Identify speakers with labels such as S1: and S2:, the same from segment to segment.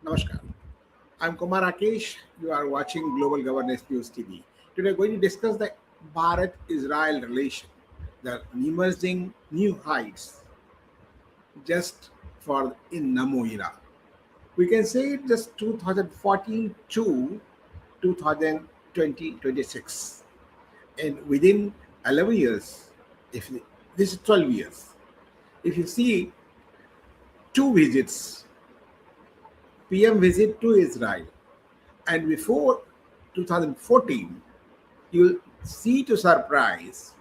S1: Namaskar. I'm Kumar Rakesh. You are watching Global Governance News TV. Today, we're going to discuss the Bharat-Israel relation, the emerging new heights just for in NAMO era. We can say it just 2014 to 2020 26, and within 11 years, if this is 12 years, if you see two visits, PM visit to Israel, and before 2014 you'll see to surprise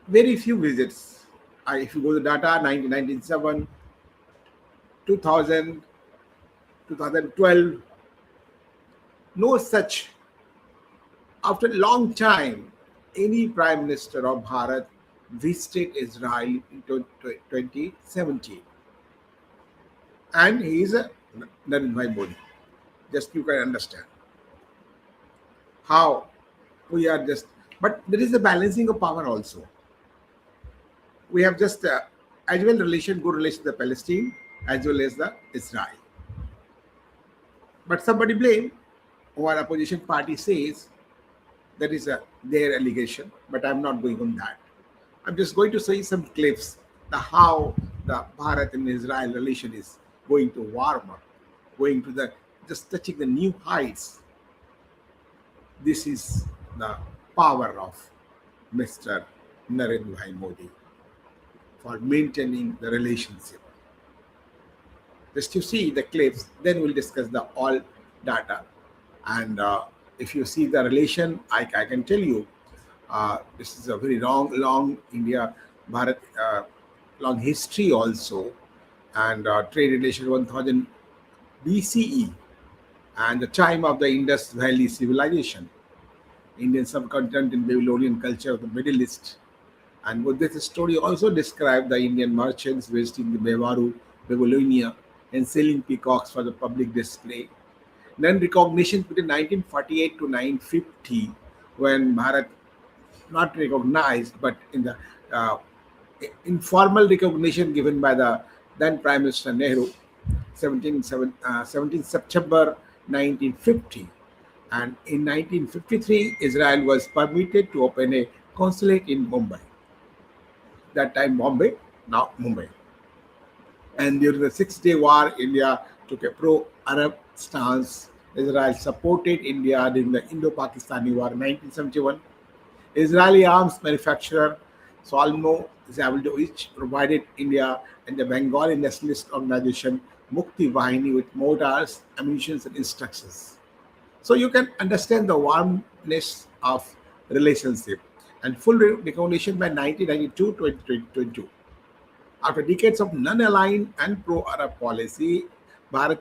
S1: very few visits. If you go to data 1997, 2000, 2012, no such. After a long time, any prime minister of Bharat visited Israel in 2017, and he is a Narendra Modi. Just you can understand how we are just. But there is a balancing of power also. We have just as well relation, good relation to the Palestine as well as the Israel. But somebody blame, or opposition party says that is their allegation. But I'm not going on that. I'm just going to say some clips the how the Bharat and Israel relation is going to warm up, going to the just touching the new heights. This is the power of Mr. Narendra Modi for maintaining the relationship. Just to see the clips, then we'll discuss the all data. And if you see the relation, I can tell you this is a very long India Bharat long history also, and trade relation 1000 BCE and the time of the Indus Valley civilization, Indian subcontinent in Babylonian culture of the Middle East. And with this story also described the Indian merchants visiting the Bevaru, Babylonia, and selling peacocks for the public display. Then recognition between 1948 to 1950, when Bharat not recognized, but in the uh, informal recognition given by the then Prime Minister Nehru, 17 September 1950. And in 1953, Israel was permitted to open a consulate in Mumbai. That time Bombay, now Mumbai. And during the Six-Day War, India took a pro-Arab stance. Israel supported India during the Indo-Pakistani War in 1971. Israeli arms manufacturer Solmo Zavldovich provided India and the Bengali nationalist organization Mukti Vahini with mortars, ammunition, and instructions. So you can understand the warmness of relationship and full recognition by 1992 to 2022. After decades of non-aligned and pro-Arab policy, Bharat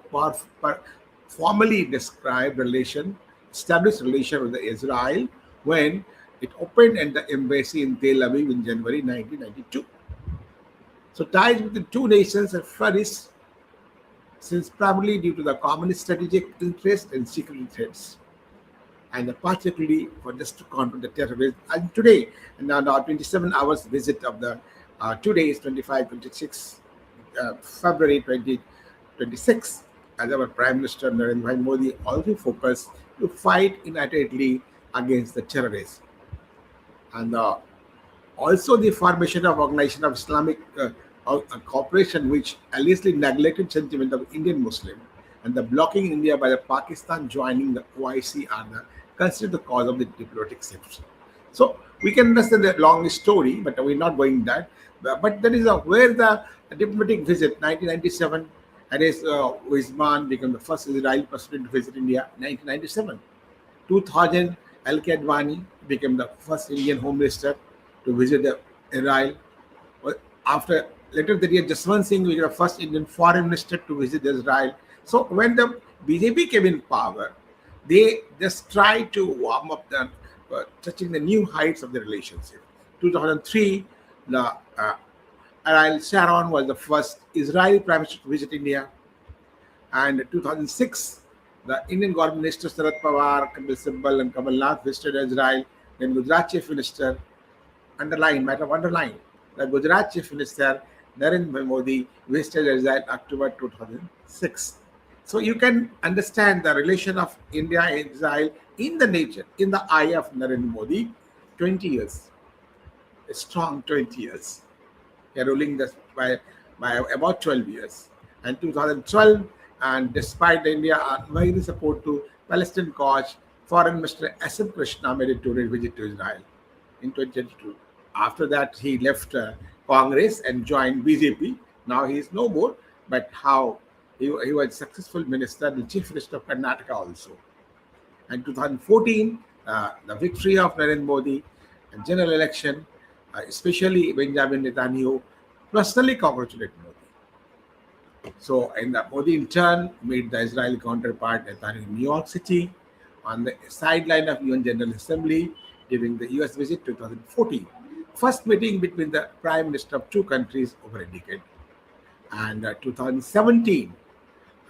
S1: formally described established relation with Israel when it opened at the embassy in Tel Aviv in January 1992. So ties with the two nations have flourished since, primarily due to the common strategic interest and security threats, and particularly for just to counter the terrorism. And today, and now 27 hours visit of the 2 days, 25, 26 February 2026, as our Prime Minister Narendra Modi also focused to fight unitedly against the terrorists. And also the formation of Organization of Islamic Cooperation, which allegedly neglected sentiment of Indian Muslim, and the blocking India by the Pakistan joining the OIC are considered the cause of the diplomatic shifts. So we can understand the long story, but we're not going that. But that is where the diplomatic visit 1997, and is Wisman became the first Israeli president to visit India 1997. 2000, Al Advani became the first Indian Home Minister to visit Israel. Well, after later that year, Jaswant Singh was the first Indian Foreign Minister to visit Israel. So when the BJP came in power, they just tried to warm up the touching the new heights of the relationship. 2003, the Ariel Sharon was the first Israeli Prime Minister to visit India, and 2006, the Indian government minister Sharad Pawar, Kapil Sibal, and Kamal Nath visited Israel. Then Gujarat Chief Minister, matter of underline, the Gujarat Chief Minister Narendra Modi visited Israel October 2006. So you can understand the relation of India and Israel in the nature, in the eye of Narendra Modi, 20 years, a strong 20 years. They are ruling this by about 12 years. And 2012, and despite India unwavering support to Palestinian cause, Foreign Minister S.M. Krishna made a tour visit to Israel in 2022. After that, he left Congress and joined BJP. Now he is no more, but how he was a successful minister, the chief minister of Karnataka also. And 2014, the victory of Narendra Modi, and general election, especially Benjamin Netanyahu, personally congratulated Modi. So, and the Modi in turn made the Israeli counterpart Netanyahu in New York City on the sideline of UN General Assembly during the US visit 2014. First meeting between the prime minister of two countries over a decade. And 2017,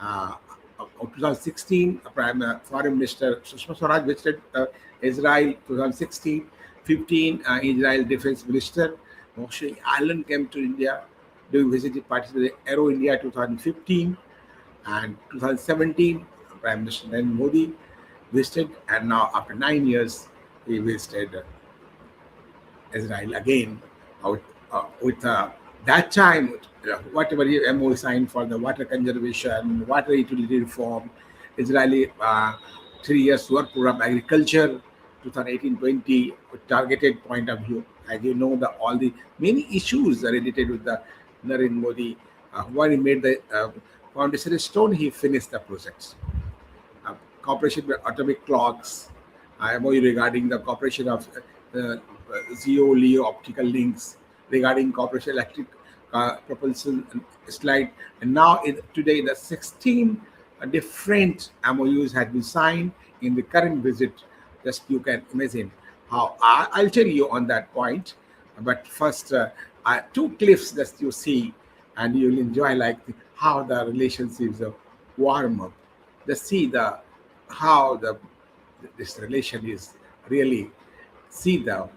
S1: uh, of 2016, Foreign Minister Sushma Swaraj visited Israel 2016. 15, Israel Defense Minister Moshe Allen came to India during visiting participated in Aero India 2015, and 2017 Prime Minister Narendra Modi visited, and now after 9 years he visited Israel again, with that time, whatever MOU signed for the water conservation, water utility reform, Israeli 3 years work program agriculture, 2018-20 targeted point of view. As you know, the all the many issues are related with the Narendra Modi. When he made the foundation stone, he finished the projects. Cooperation with atomic clocks, MOU regarding the cooperation of Zio Leo optical links, regarding cooperation electric propulsion slide. And now, today, the 16 different MOUs have been signed in the current visit. Just you can imagine how I'll tell you on that point. But first, two clips that you see, and you'll enjoy like how the relationships warm up. Just see the how the this relation is really see the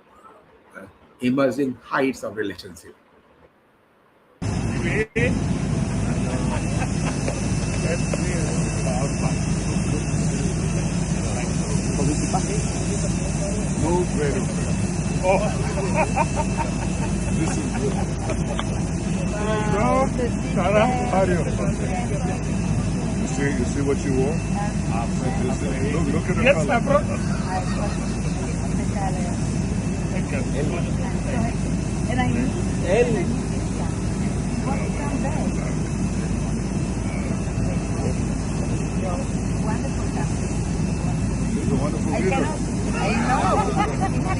S1: emerging heights of relationship.
S2: No, very good. Oh, this is good. No, Tara, how are you? You see what you wore? Look at the yes, color.
S3: And I need wonderful
S2: It's a wonderful
S3: I
S2: video.
S3: cannot. I know.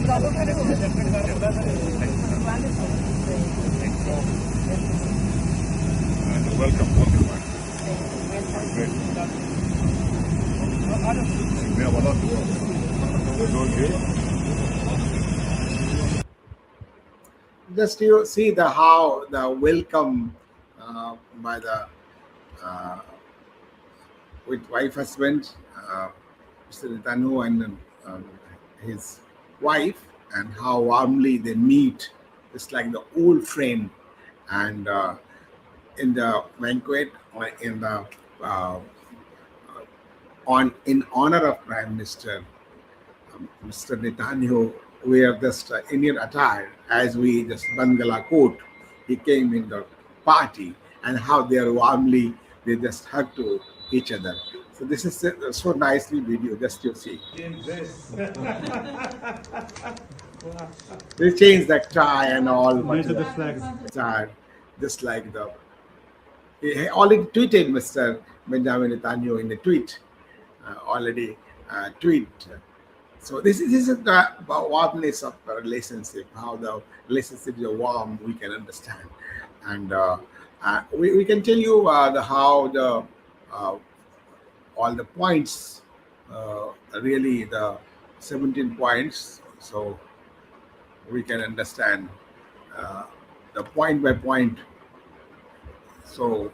S3: Because look at it. Wonderful.
S2: Welcome, welcome back. Great. We have a lot to work. We're doing good.
S1: Just you see the how the welcome by the uh, with wife husband, Mr. Netanyahu and his wife, and how warmly they meet, just like the old friend, and in the banquet or in the uh, on in honor of Prime Minister Mr. Netanyahu wear just Indian attire as we just Bangala coat. He came in the party, and how they are warmly they just hug to each other. So this is so nicely video. Just you see, they change the tie and all.
S4: These are the flags.
S1: Are just like the he already tweeted Mr. Benjamin Netanyahu in a tweet already tweet. So this is the warmness of the relationship, how the relationships are warm, we can understand. And we can tell you the how the uh, all the points, really the 17 points, so we can understand uh, the point by point. So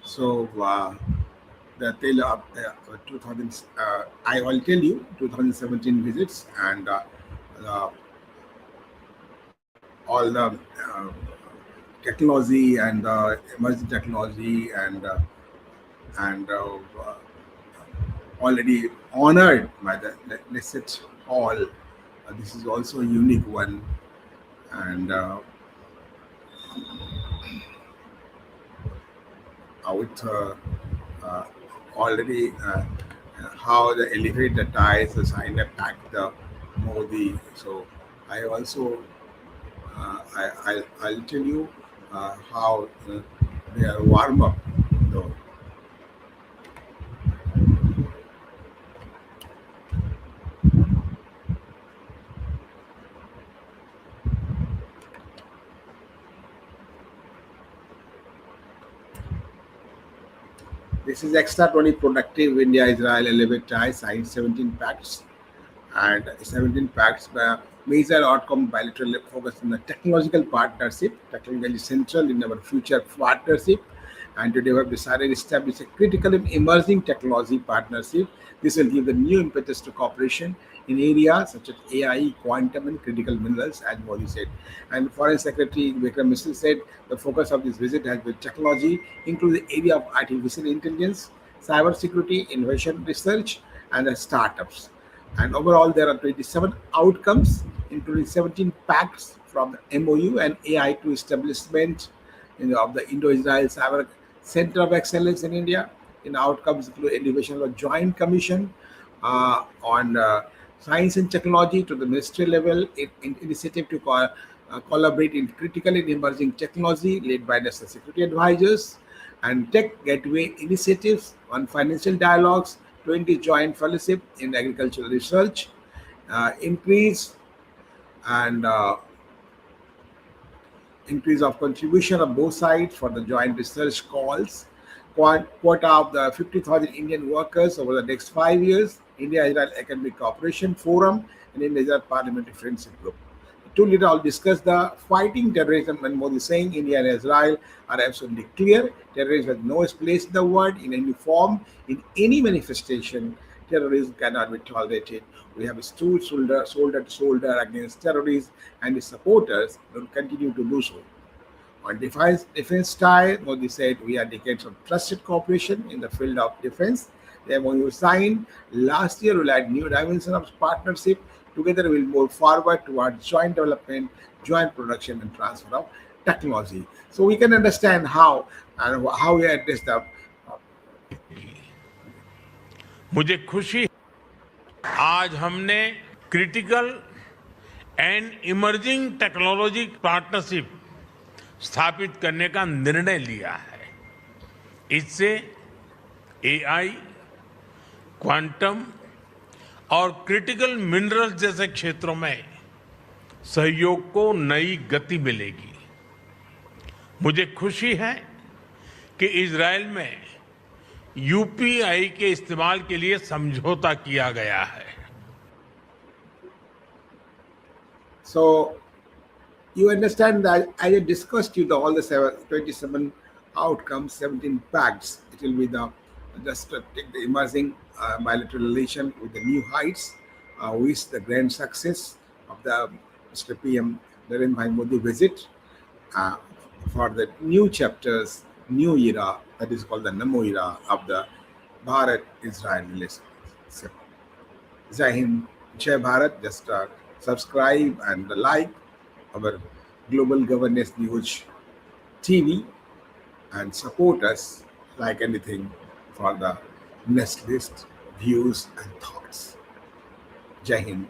S1: so the tail of 2000. I will tell you 2017 visits and uh, all the technology and emerging technology and already honored by the Lisset Hall. This is also a unique one, and with uh, already how the elevator ties the sign attack the Modi. So I also I'll tell you how they are warm up. So this is extra 20 productive India Israel elevator ties signed 17 pacts and 17 pacts major outcome bilateral focus on the technological partnership, technically central in our future partnership. And today we have decided to establish a critical and emerging technology partnership. This will give the new impetus to cooperation in areas such as AI, quantum, and critical minerals, as Modi said. And Foreign Secretary Vikram Misri said the focus of this visit has been technology, including the area of artificial intelligence, cybersecurity, innovation research, and the startups. And overall, there are 27 outcomes, including 17 pacts from the MOU and AI to establishment of the Indo-Israel Cyber Center of Excellence in India. In outcomes include elevation of a joint commission on science and technology to the ministry level, initiative to collaborate in critical and emerging technology led by national security advisors, and tech gateway initiatives on financial dialogues, 20 joint fellowship in agricultural research, increase and increase of contribution of both sides for the joint research calls, quota of the 50,000 Indian workers over the next 5 years, India-Israel Economic Cooperation Forum, and India-Israel Parliamentary Friendship Group. The two leaders all discussed the fighting terrorism, and Modi saying India and Israel are absolutely clear. Terrorism has no place in the world, in any form, in any manifestation. Terrorism cannot be tolerated. We have stood shoulder to shoulder against terrorists and its supporters will continue to do so. On defense tie, Modi said we are decades of trusted cooperation in the field of defense. The MOU signed last year will add new dimension of partnership. Together we will move forward towards joint development, joint production, and transfer of technology. So we can understand how we address the
S2: मुझे खुशी है, आज हमने critical and emerging technology partnership स्थापित करने का निर्णय लिया है। इससे एआई, क्वांटम और क्रिटिकल मिनरल्स जैसे क्षेत्रों में सहयोग को नई गति मिलेगी। मुझे खुशी है कि इजरायल में यूपीआई के इस्तेमाल के लिए समझौता किया गया है।
S1: So you understand that I have discussed you all the 27 outcomes, 17 pacts. It will be the just to take the emerging bilateral relation with the new heights. Wish the grand success of the Mr. PM Narendra Modi visit uh, for the new chapters, new era that is called the NAMO era of the Bharat-Israel relations. So, Jai Hind, Jai Bharat. Just subscribe and like our Global Governance News TV and support us like anything for the next list, views and thoughts. Jai Hind,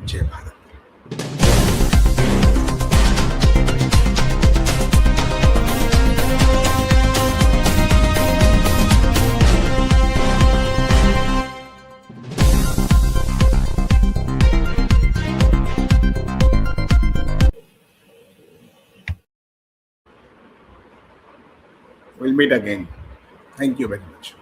S1: Jai Bharat. We'll meet again. Thank you very much.